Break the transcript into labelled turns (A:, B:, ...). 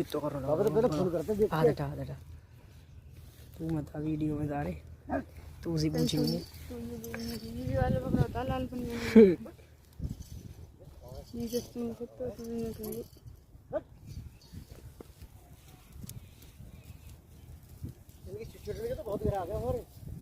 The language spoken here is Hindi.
A: कितो कर रहा
B: बाबा तो पहले फोन करते देख
A: आ बेटा तू मत वीडियो में जा रहे तू उसी पूछेंगे
C: ये वाला बकरा होता लाल पन्नी ये जैसे कुत्ते तो नहीं करेंगे
B: इनकी चिड़चिड़ तो बहुत गिरा गया हमारे